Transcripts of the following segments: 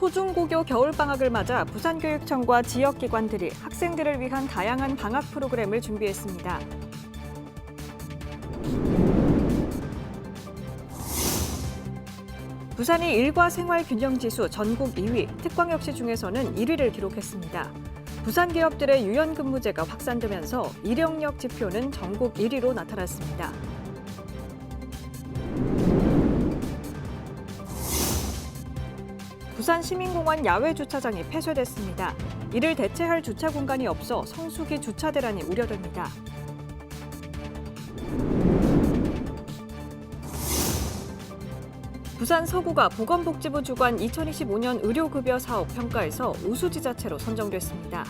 초중고교 겨울방학을 맞아 부산교육청과 지역기관들이 학생들을 위한 다양한 방학 프로그램을 준비했습니다. 부산이 일과 생활 균형 지수 전국 2위, 특광역시 중에서는 1위를 기록했습니다. 부산 기업들의 유연근무제가 확산되면서 이력력 지표는 전국 1위로 나타났습니다. 부산 시민공원 야외 주차장이 폐쇄됐습니다. 이를 대체할 주차 공간이 없어 성수기 주차 대란이 우려됩니다. 부산 서구가 보건복지부 주관 2025년 의료급여 사업 평가에서 우수지자체로 선정됐습니다.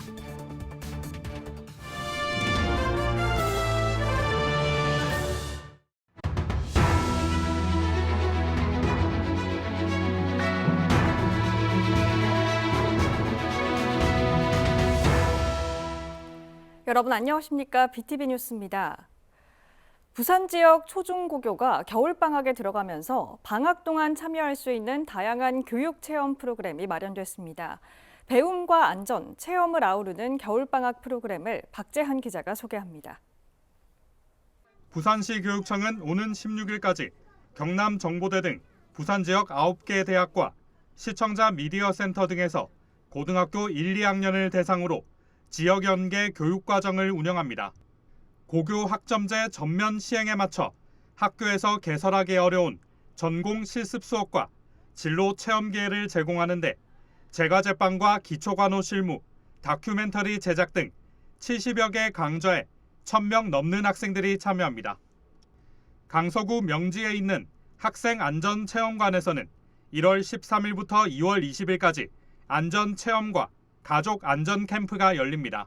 여러분 안녕하십니까? BTV 뉴스입니다. 부산 지역 초중고교가 겨울방학에 들어가면서 방학 동안 참여할 수 있는 다양한 교육체험 프로그램이 마련됐습니다. 배움과 안전, 체험을 아우르는 겨울방학 프로그램을 박재한 기자가 소개합니다. 부산시 교육청은 오는 16일까지 경남 정보대 등 부산 지역 9개 대학과 시청자 미디어 센터 등에서 고등학교 1, 2학년을 대상으로 지역 연계 교육과정을 운영합니다. 고교 학점제 전면 시행에 맞춰 학교에서 개설하기 어려운 전공 실습 수업과 진로 체험 기회를 제공하는 데 제과제빵과 기초간호 실무, 다큐멘터리 제작 등 70여 개 강좌에 1,000명 넘는 학생들이 참여합니다. 강서구 명지에 있는 학생안전체험관에서는 1월 13일부터 2월 20일까지 안전체험과 가족 안전 캠프가 열립니다.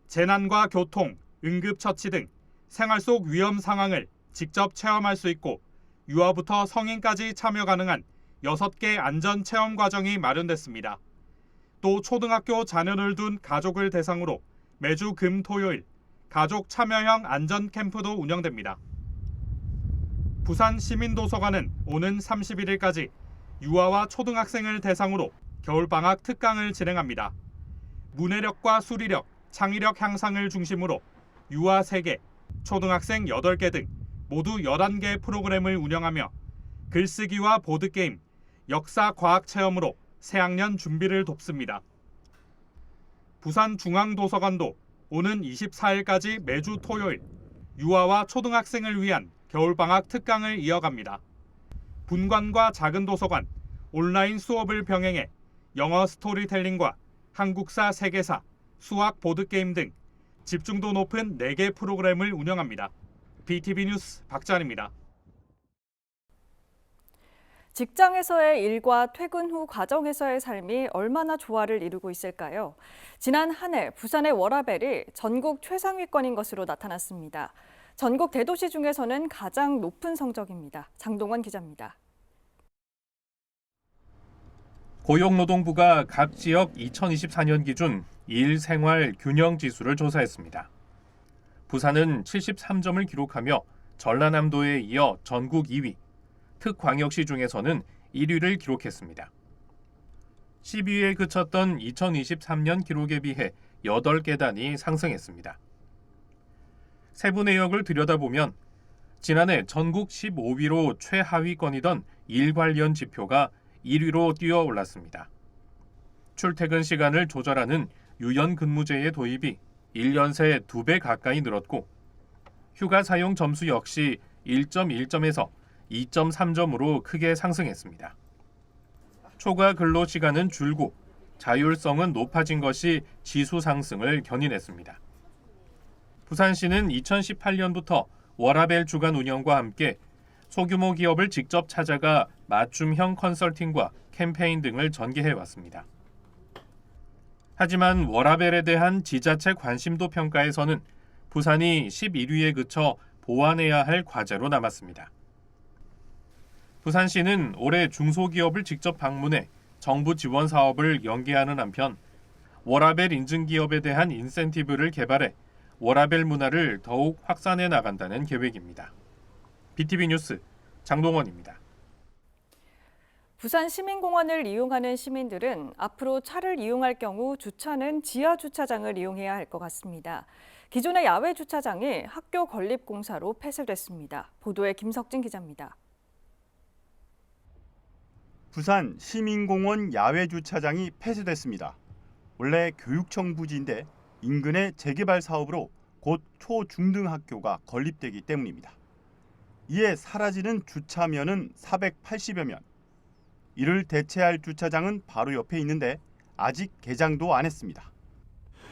재난과 교통, 응급처치 등 생활 속 위험 상황을 직접 체험할 수 있고 유아부터 성인까지 참여 가능한 6개 안전 체험 과정이 마련됐습니다. 또 초등학교 자녀를 둔 가족을 대상으로 매주 금, 토요일 가족 참여형 안전 캠프도 운영됩니다. 부산 시민도서관은 오는 31일까지 유아와 초등학생을 대상으로 겨울방학 특강을 진행합니다. 문해력과 수리력, 창의력 향상을 중심으로 유아 3개, 초등학생 8개 등 모두 11개 프로그램을 운영하며 글쓰기와 보드게임, 역사 과학 체험으로 새학년 준비를 돕습니다. 부산중앙도서관도 오는 24일까지 매주 토요일 유아와 초등학생을 위한 겨울방학 특강을 이어갑니다. 분관과 작은 도서관, 온라인 수업을 병행해 영어 스토리텔링과 한국사, 세계사, 수학 보드게임 등 집중도 높은 4개 프로그램을 운영합니다. BTV 뉴스 박찬입니다. 직장에서의 일과 퇴근 후 가정에서의 삶이 얼마나 조화를 이루고 있을까요? 지난 한 해 부산의 워라밸이 전국 최상위권인 것으로 나타났습니다. 전국 대도시 중에서는 가장 높은 성적입니다. 장동원 기자입니다. 고용노동부가 각 지역 2024년 기준 일 생활 균형 지수를 조사했습니다. 부산은 73점을 기록하며 전라남도에 이어 전국 2위, 특광역시 중에서는 1위를 기록했습니다. 12위에 그쳤던 2023년 기록에 비해 8계단이 상승했습니다. 세부 내역을 들여다보면 지난해 전국 15위로 최하위권이던 일 관련 지표가 1위로 뛰어 올랐습니다. 출퇴근 시간을 조절하는 유연근무제의 도입이 1년 새 2배 가까이 늘었고 휴가 사용 점수 역시 1.1점에서 2.3점으로 크게 상승했습니다. 초과 근로 시간은 줄고 자율성은 높아진 것이 지수 상승을 견인했습니다. 부산시는 2018년부터 워라밸 주간 운영과 함께 소규모 기업을 직접 찾아가 맞춤형 컨설팅과 캠페인 등을 전개해왔습니다. 하지만 워라밸에 대한 지자체 관심도 평가에서는 부산이 11위에 그쳐 보완해야 할 과제로 남았습니다. 부산시는 올해 중소기업을 직접 방문해 정부 지원 사업을 연계하는 한편 워라밸 인증 기업에 대한 인센티브를 개발해 워라밸 문화를 더욱 확산해 나간다는 계획입니다. BTV 뉴스 장동원입니다. 부산 시민공원을 이용하는 시민들은 앞으로 차를 이용할 경우 주차는 지하 주차장을 이용해야 할 것 같습니다. 기존의 야외 주차장이 학교 건립공사로 폐쇄됐습니다. 보도에 김석진 기자입니다. 부산 시민공원 야외 주차장이 폐쇄됐습니다. 원래 교육청 부지인데 인근의 재개발 사업으로 곧 초, 중등 학교가 건립되기 때문입니다. 이에 사라지는 주차면은 480여 면. 이를 대체할 주차장은 바로 옆에 있는데 아직 개장도 안 했습니다.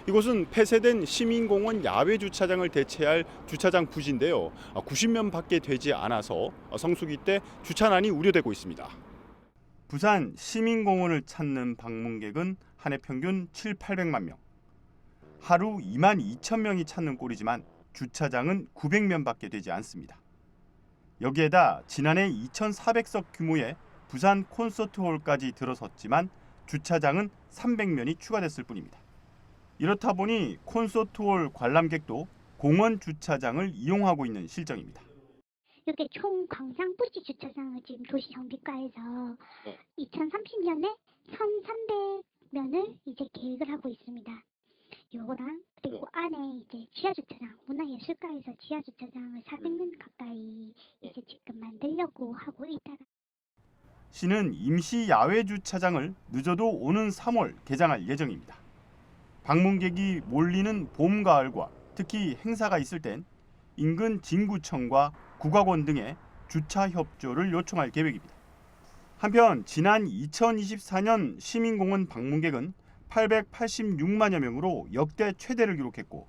이곳은 폐쇄된 시민공원 야외 주차장을 대체할 주차장 부지인데요. 90면밖에 되지 않아서 성수기 때 주차난이 우려되고 있습니다. 부산 시민공원을 찾는 방문객은 한 해 평균 7,800만 명. 하루 22,000명이 찾는 꼴이지만 주차장은 900면밖에 되지 않습니다. 여기에다 지난해 2,400석 규모의 부산 콘서트홀까지 들어섰지만 주차장은 300면이 추가됐을 뿐입니다. 이렇다 보니 콘서트홀 관람객도 공원 주차장을 이용하고 있는 실정입니다. 이게 총 광장부지 주차장을 지금 도시정비과에서 2030년에 1,300면을 이제 계획을 하고 있습니다. 요거랑 그리고 안에 이제 지하 주차장, 문화예술가에서 지하 주차장을 400면 가까이 이제 지금 만들려고 하고 있다가. 시는 임시 야외 주차장을 늦어도 오는 3월 개장할 예정입니다. 방문객이 몰리는 봄, 가을과 특히 행사가 있을 땐 인근 진구청과 국악원 등의 주차 협조를 요청할 계획입니다. 한편 지난 2024년 시민공원 방문객은 886만여 명으로 역대 최대를 기록했고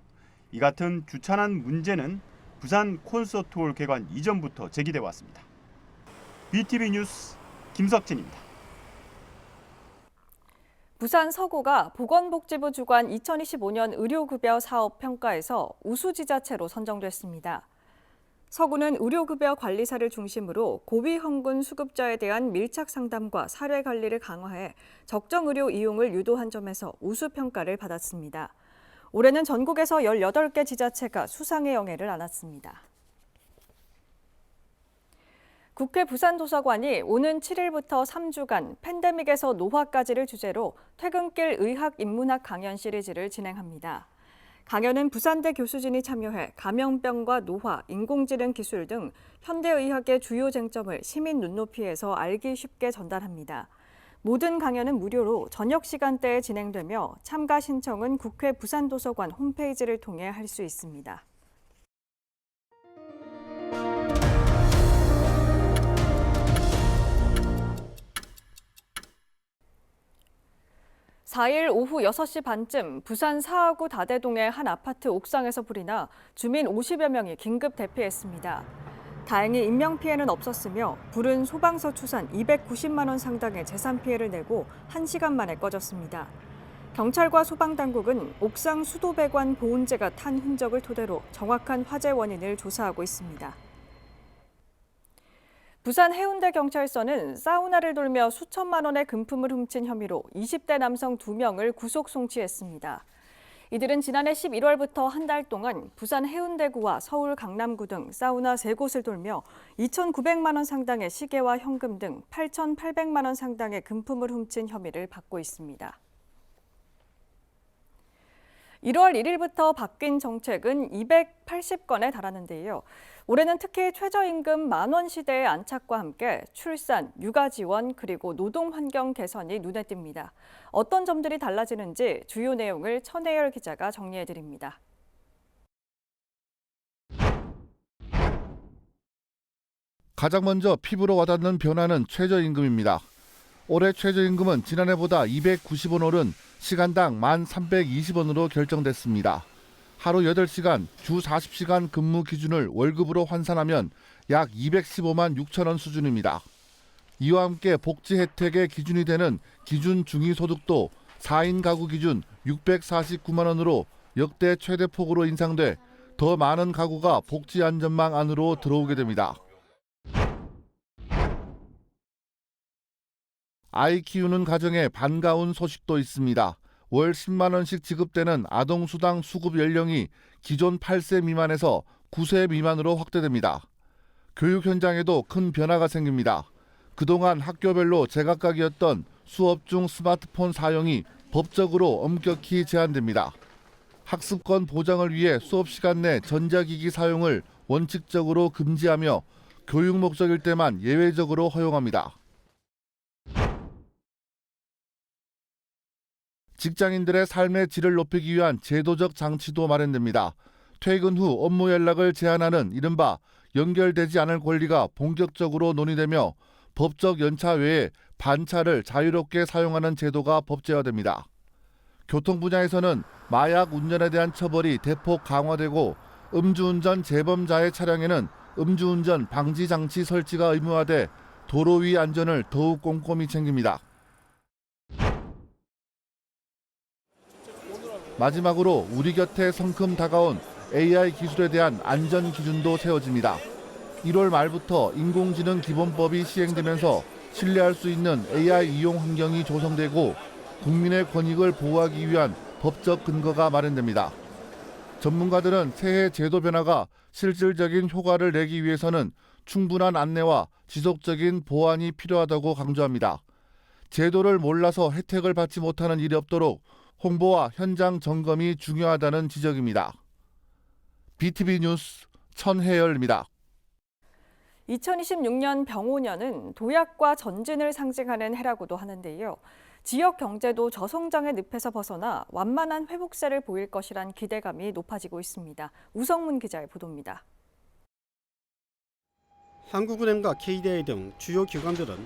이 같은 주차난 문제는 부산 콘서트홀 개관 이전부터 제기돼 왔습니다. BTV 뉴스 김석진입니다. 부산 서구가 보건복지부 주관 2025년 의료급여 사업 평가에서 우수지자체로 선정됐습니다. 서구는 의료급여 관리사를 중심으로 고위험군 수급자에 대한 밀착 상담과 사례 관리를 강화해 적정 의료 이용을 유도한 점에서 우수평가를 받았습니다. 올해는 전국에서 18개 지자체가 수상의 영예를 안았습니다. 국회 부산도서관이 오는 7일부터 3주간 팬데믹에서 노화까지를 주제로 퇴근길 의학 인문학 강연 시리즈를 진행합니다. 강연은 부산대 교수진이 참여해 감염병과 노화, 인공지능 기술 등 현대의학의 주요 쟁점을 시민 눈높이에서 알기 쉽게 전달합니다. 모든 강연은 무료로 저녁 시간대에 진행되며 참가 신청은 국회 부산도서관 홈페이지를 통해 할 수 있습니다. 4일 오후 6시 반쯤 부산 사하구 다대동의 한 아파트 옥상에서 불이 나 주민 50여 명이 긴급 대피했습니다. 다행히 인명피해는 없었으며 불은 소방서 추산 290만 원 상당의 재산 피해를 내고 1시간 만에 꺼졌습니다. 경찰과 소방당국은 옥상 수도배관 보온재가 탄 흔적을 토대로 정확한 화재 원인을 조사하고 있습니다. 부산 해운대경찰서는 사우나를 돌며 수천만 원의 금품을 훔친 혐의로 20대 남성 2명을 구속 송치했습니다. 이들은 지난해 11월부터 한 달 동안 부산 해운대구와 서울 강남구 등 사우나 3곳을 돌며 2,900만 원 상당의 시계와 현금 등 8,800만 원 상당의 금품을 훔친 혐의를 받고 있습니다. 1월 1일부터 바뀐 정책은 280건에 달하는데요. 올해는 특히 최저임금 만원 시대의 안착과 함께 출산, 육아 지원 그리고 노동 환경 개선이 눈에 띕니다. 어떤 점들이 달라지는지 주요 내용을 천혜열 기자가 정리해드립니다. 가장 먼저 피부로 와닿는 변화는 최저임금입니다. 올해 최저임금은 지난해보다 290원 오른 시간당 1,320원으로 결정됐습니다. 하루 8시간, 주 40시간 근무 기준을 월급으로 환산하면 약 215만 6천 원 수준입니다. 이와 함께 복지 혜택의 기준이 되는 기준 중위소득도 4인 가구 기준 649만 원으로 역대 최대폭으로 인상돼 더 많은 가구가 복지 안전망 안으로 들어오게 됩니다. 아이 키우는 가정에 반가운 소식도 있습니다. 월 10만 원씩 지급되는 아동수당 수급 연령이 기존 8세 미만에서 9세 미만으로 확대됩니다. 교육 현장에도 큰 변화가 생깁니다. 그동안 학교별로 제각각이었던 수업 중 스마트폰 사용이 법적으로 엄격히 제한됩니다. 학습권 보장을 위해 수업 시간 내 전자기기 사용을 원칙적으로 금지하며 교육 목적일 때만 예외적으로 허용합니다. 직장인들의 삶의 질을 높이기 위한 제도적 장치도 마련됩니다. 퇴근 후 업무 연락을 제한하는 이른바 연결되지 않을 권리가 본격적으로 논의되며 법적 연차 외에 반차를 자유롭게 사용하는 제도가 법제화됩니다. 교통 분야에서는 마약 운전에 대한 처벌이 대폭 강화되고 음주운전 재범자의 차량에는 음주운전 방지 장치 설치가 의무화돼 도로 위 안전을 더욱 꼼꼼히 챙깁니다. 마지막으로 우리 곁에 성큼 다가온 AI 기술에 대한 안전 기준도 세워집니다. 1월 말부터 인공지능 기본법이 시행되면서 신뢰할 수 있는 AI 이용 환경이 조성되고 국민의 권익을 보호하기 위한 법적 근거가 마련됩니다. 전문가들은 새해 제도 변화가 실질적인 효과를 내기 위해서는 충분한 안내와 지속적인 보완이 필요하다고 강조합니다. 제도를 몰라서 혜택을 받지 못하는 일이 없도록 홍보와 현장 점검이 중요하다는 지적입니다. BTV 뉴스 천혜열입니다. 2026년 병오년은 도약과 전진을 상징하는 해라고도 하는데요. 지역 경제도 저성장의 늪에서 벗어나 완만한 회복세를 보일 것이란 기대감이 높아지고 있습니다. 우성문 기자의 보도입니다. 한국은행과 KDI 등 주요 기관들은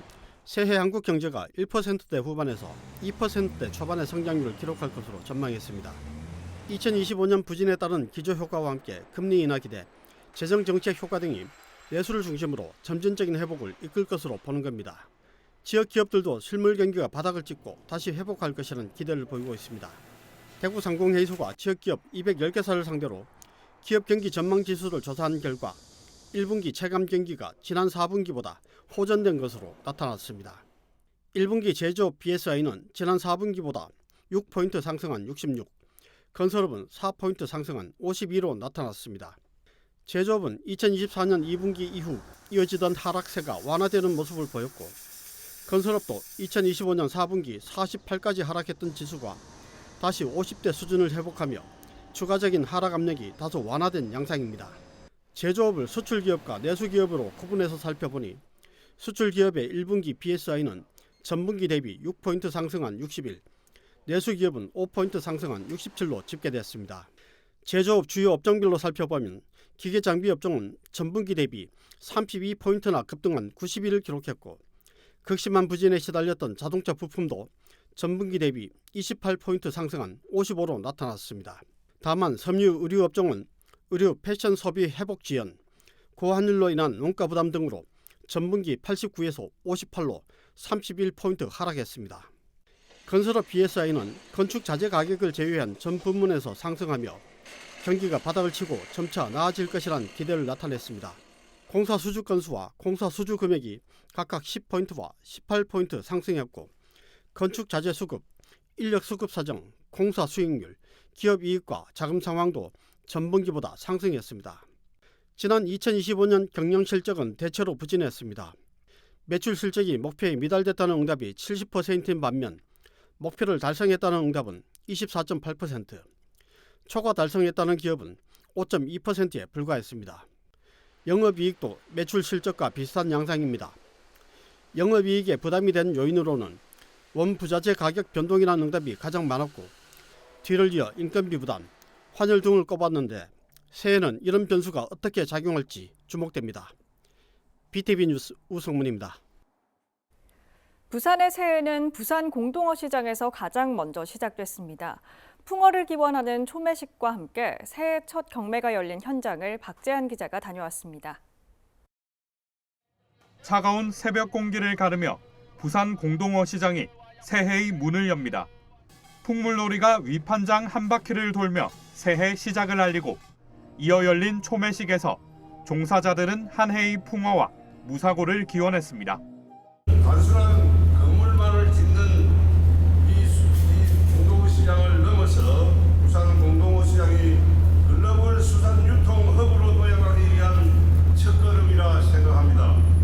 새해 한국 경제가 1%대 후반에서 2%대 초반의 성장률을 기록할 것으로 전망했습니다. 2025년 부진에 따른 기저효과와 함께 금리 인하 기대, 재정정책 효과 등이 내수를 중심으로 점진적인 회복을 이끌 것으로 보는 겁니다. 지역 기업들도 실물 경기가 바닥을 찍고 다시 회복할 것이라는 기대를 보이고 있습니다. 대구상공회의소가 지역 기업 210개사를 상대로 기업 경기 전망 지수를 조사한 결과 1분기 체감 경기가 지난 4분기보다 호전된 것으로 나타났습니다. 1분기 제조업 BSI는 지난 4분기보다 6포인트 상승한 66, 건설업은 4포인트 상승한 52로 나타났습니다. 제조업은 2024년 2분기 이후 이어지던 하락세가 완화되는 모습을 보였고 건설업도 2025년 4분기 48까지 하락했던 지수가 다시 50대 수준을 회복하며 추가적인 하락 압력이 다소 완화된 양상입니다. 제조업을 수출기업과 내수기업으로 구분해서 살펴보니 수출기업의 1분기 BSI는 전분기 대비 6포인트 상승한 61, 내수기업은 5포인트 상승한 67로 집계됐습니다. 제조업 주요 업종별로 살펴보면 기계장비업종은 전분기 대비 32포인트나 급등한 91을 기록했고 극심한 부진에 시달렸던 자동차 부품도 전분기 대비 28포인트 상승한 55로 나타났습니다. 다만 섬유 의류업종은 의류 패션 소비 회복 지연, 고환율로 인한 원가 부담 등으로 전분기 89에서 58로 31포인트 하락했습니다. 건설업 BSI는 건축 자재 가격을 제외한 전 부문에서 상승하며 경기가 바닥을 치고 점차 나아질 것이란 기대를 나타냈습니다. 공사 수주 건수와 공사 수주 금액이 각각 10포인트와 18포인트 상승했고 건축 자재 수급, 인력 수급 사정, 공사 수익률, 기업 이익과 자금 상황도 전분기보다 상승했습니다. 지난 2025년 경영 실적은 대체로 부진했습니다. 매출 실적이 목표에 미달됐다는 응답이 70%인 반면 목표를 달성했다는 응답은 24.8%, 초과 달성했다는 기업은 5.2%에 불과했습니다. 영업이익도 매출 실적과 비슷한 양상입니다. 영업이익에 부담이 된 요인으로는 원부자재 가격 변동이라는 응답이 가장 많았고 뒤를 이어 인건비 부담, 환율 등을 꼽았는데 새해에는 이런 변수가 어떻게 작용할지 주목됩니다. BTV 뉴스 우성문입니다. 부산의 새해는 부산 공동어 시장에서 가장 먼저 시작됐습니다. 풍어를 기원하는 초매식과 함께 새해 첫 경매가 열린 현장을 박재한 기자가 다녀왔습니다. 차가운 새벽 공기를 가르며 부산 공동어 시장이 새해의 문을 엽니다. 풍물놀이가 위판장 한 바퀴를 돌며 새해 시작을 알리고 이어 열린 초매식에서 종사자들은 한 해의 풍어와 무사고를 기원했습니다. 단순한 건물만을 짓는 이 공동어 시장을 넘어서 부산 공동어 시장이 글로벌 수산 유통 허브로 도약하기 위한 첫걸음이라 생각합니다.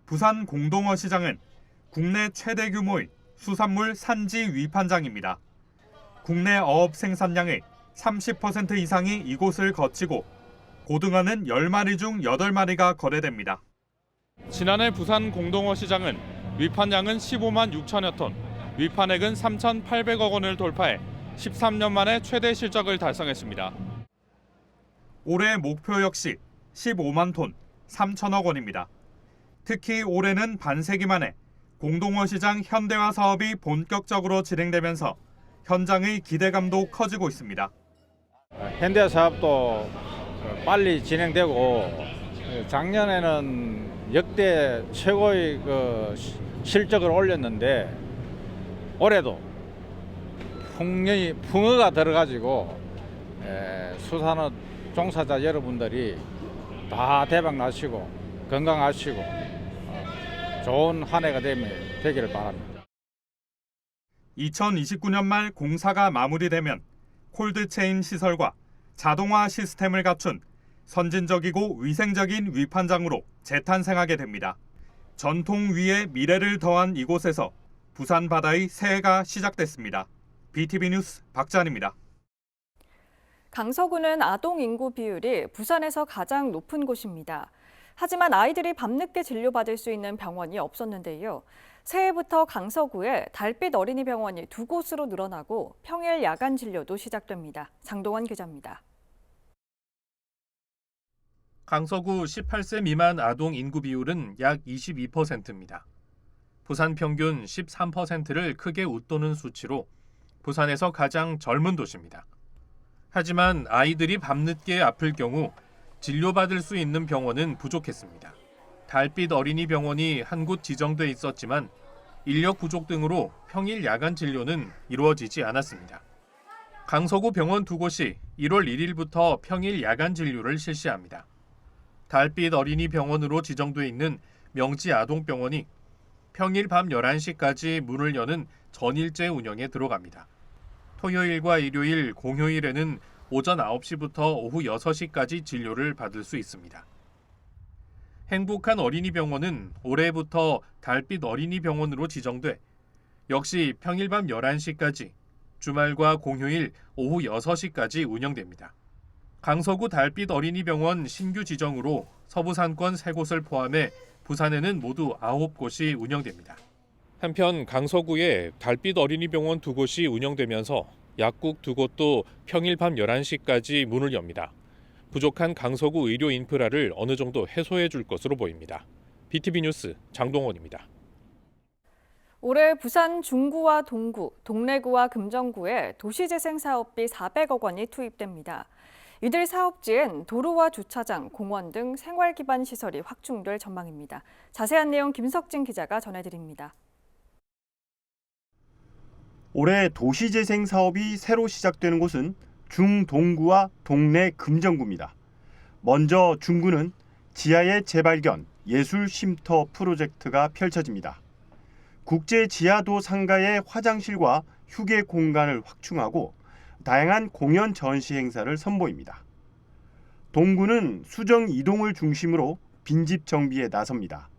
부산 공동어 시장은 국내 최대 규모의 수산물 산지 위판장입니다. 국내 어업 생산량의 30% 이상이 이곳을 거치고 고등어는 10마리 중 8마리가 거래됩니다. 지난해 부산 공동어 시장은 위판량은 15만 6천여 톤, 위판액은 3,800억 원을 돌파해 13년 만에 최대 실적을 달성했습니다. 올해 목표 역시 15만 톤, 3천억 원입니다. 특히 올해는 반세기 만에 공동어 시장 현대화 사업이 본격적으로 진행되면서 현장의 기대감도 커지고 있습니다. 현대화 사업도 빨리 진행되고 작년에는 역대 최고의 실적을 올렸는데 올해도 풍어가 들어가지고 수산업 종사자 여러분들이 다 대박 나시고 건강하시고 좋은 한 해가 되기를 바랍니다. 2029년 말 공사가 마무리되면 콜드체인 시설과 자동화 시스템을 갖춘 선진적이고 위생적인 위판장으로 재탄생하게 됩니다. 전통 위에 미래를 더한 이곳에서 부산 바다의 새해가 시작됐습니다. BTV 뉴스 박찬입니다. 강서구는 아동 인구 비율이 부산에서 가장 높은 곳입니다. 하지만 아이들이 밤늦게 진료받을 수 있는 병원이 없었는데요. 새해부터 강서구에 달빛 어린이 병원이 2곳으로 늘어나고 평일 야간 진료도 시작됩니다. 장동원 기자입니다. 강서구 18세 미만 아동 인구 비율은 약 22%입니다. 부산 평균 13%를 크게 웃도는 수치로 부산에서 가장 젊은 도시입니다. 하지만 아이들이 밤늦게 아플 경우 진료받을 수 있는 병원은 부족했습니다. 달빛 어린이 병원이 한 곳 지정돼 있었지만 인력 부족 등으로 평일 야간 진료는 이루어지지 않았습니다. 강서구 병원 2곳이 1월 1일부터 평일 야간 진료를 실시합니다. 달빛 어린이 병원으로 지정돼 있는 명지 아동병원이 평일 밤 11시까지 문을 여는 전일제 운영에 들어갑니다. 토요일과 일요일, 공휴일에는 오전 9시부터 오후 6시까지 진료를 받을 수 있습니다. 행복한 어린이병원은 올해부터 달빛 어린이병원으로 지정돼 역시 평일 밤 11시까지, 주말과 공휴일 오후 6시까지 운영됩니다. 강서구 달빛 어린이병원 신규 지정으로 서부산권 3곳을 포함해 부산에는 모두 9곳이 운영됩니다. 한편 강서구에 달빛 어린이병원 2곳이 운영되면서 약국 2곳도 평일 밤 11시까지 문을 엽니다. 부족한 강서구 의료 인프라를 어느 정도 해소해 줄 것으로 보입니다. BTV 뉴스 장동원입니다. 올해 부산 중구와 동구, 동래구와 금정구에 도시재생 사업비 400억 원이 투입됩니다. 이들 사업지엔 도로와 주차장, 공원 등 생활 기반 시설이 확충될 전망입니다. 자세한 내용 김석진 기자가 전해드립니다. 올해 도시재생 사업이 새로 시작되는 곳은 중동구와 동래 금정구입니다. 먼저 중구는 지하의 재발견 예술 쉼터 프로젝트가 펼쳐집니다. 국제 지하도 상가의 화장실과 휴게 공간을 확충하고 다양한 공연 전시 행사를 선보입니다. 동구는 수정 이동을 중심으로 빈집 정비에 나섭니다.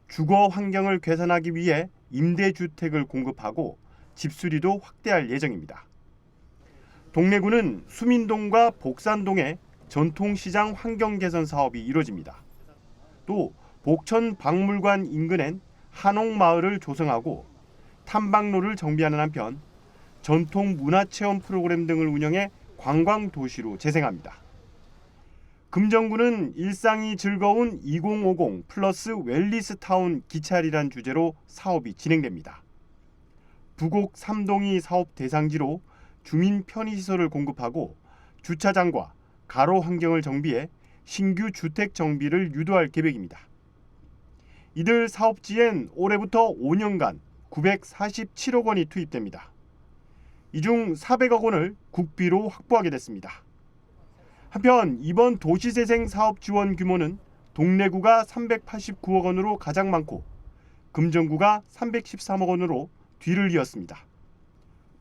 주거 환경을 개선하기 위해 임대주택을 공급하고 집수리도 확대할 예정입니다. 동래구는 수민동과 복산동에 전통시장 환경 개선 사업이 이루어집니다. 또 복천 박물관 인근엔 한옥마을을 조성하고 탐방로를 정비하는 한편 전통 문화체험 프로그램 등을 운영해 관광도시로 재생합니다. 금정구는 일상이 즐거운 2050 플러스 웰리스타운 기차리란 주제로 사업이 진행됩니다. 부곡 3동이 사업 대상지로 주민 편의시설을 공급하고 주차장과 가로 환경을 정비해 신규 주택 정비를 유도할 계획입니다. 이들 사업지엔 올해부터 5년간 947억 원이 투입됩니다. 이 중 400억 원을 국비로 확보하게 됐습니다. 한편 이번 도시재생 사업 지원 규모는 동래구가 389억 원으로 가장 많고 금정구가 313억 원으로 뒤를 이었습니다.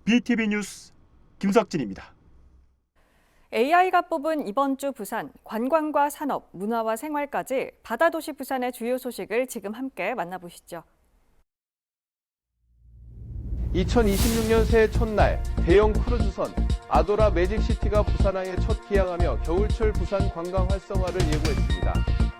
BTV 뉴스 김석진입니다. AI가 뽑은 이번 주 부산, 관광과 산업, 문화와 생활까지 바다도시 부산의 주요 소식을 지금 함께 만나보시죠. 2026년 새해 첫날 대형 크루즈선 아도라 매직시티가 부산항에 첫 기항하며 겨울철 부산 관광 활성화를 예고했습니다.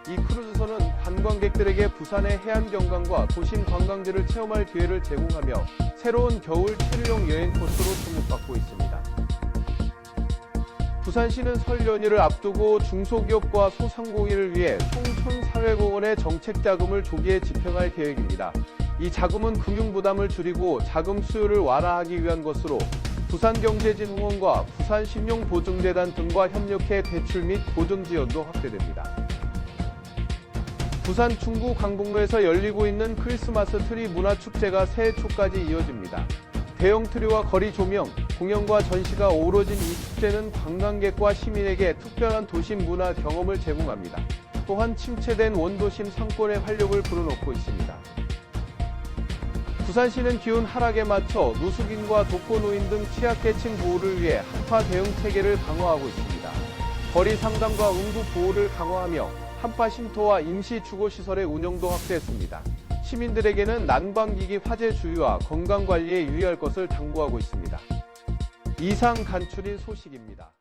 이 크루즈선은 관광객들에게 부산의 해안 경관과 도심 관광지를 체험할 기회를 제공하며 새로운 겨울 체류용 여행 코스로 주목받고 있습니다. 부산시는 설 연휴를 앞두고 중소기업과 소상공인을 위해 총 1,400억 원의 정책 자금을 조기에 집행할 계획입니다. 이 자금은 금융 부담을 줄이고 자금 수요를 완화하기 위한 것으로 부산경제진흥원과 부산신용보증재단 등과 협력해 대출 및 보증 지원도 확대됩니다. 부산 중구 강북로에서 열리고 있는 크리스마스 트리 문화축제가 새해 초까지 이어집니다. 대형 트리와 거리 조명, 공연과 전시가 어우러진 이 축제는 관광객과 시민에게 특별한 도심 문화 경험을 제공합니다. 또한 침체된 원도심 상권의 활력을 불어넣고 있습니다. 부산시는 기온 하락에 맞춰 누수긴과 독거노인 등 취약계층 보호를 위해 한파 대응 체계를 강화하고 있습니다. 거리 상담과 응급 보호를 강화하며 한파 쉼터와 임시 주거시설의 운영도 확대했습니다. 시민들에게는 난방기기 화재 주의와 건강관리에 유의할 것을 당부하고 있습니다. 이상 간추린 소식입니다.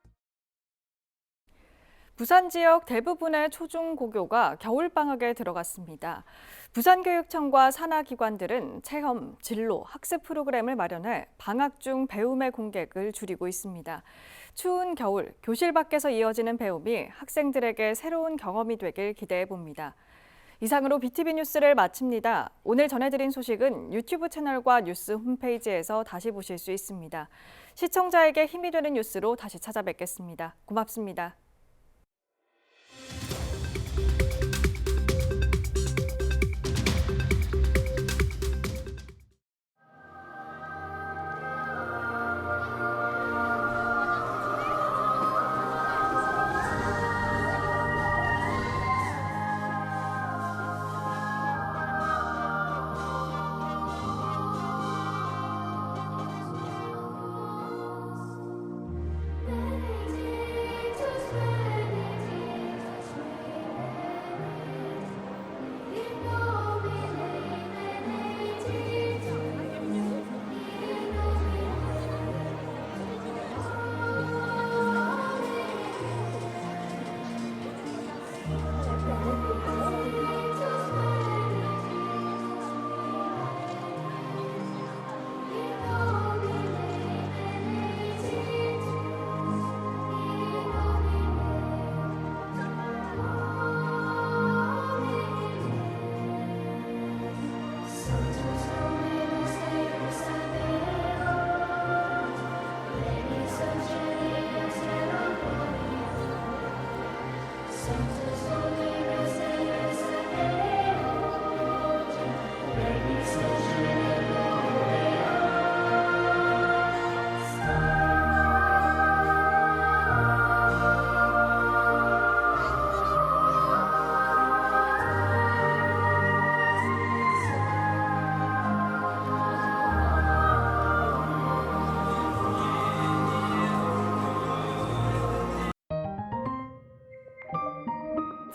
부산 지역 대부분의 초중고교가 겨울방학에 들어갔습니다. 부산교육청과 산하기관들은 체험, 진로, 학습 프로그램을 마련해 방학 중 배움의 공백을 줄이고 있습니다. 추운 겨울, 교실 밖에서 이어지는 배움이 학생들에게 새로운 경험이 되길 기대해 봅니다. 이상으로 BTV 뉴스를 마칩니다. 오늘 전해드린 소식은 유튜브 채널과 뉴스 홈페이지에서 다시 보실 수 있습니다. 시청자에게 힘이 되는 뉴스로 다시 찾아뵙겠습니다. 고맙습니다.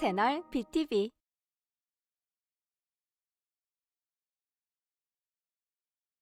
채널 BTV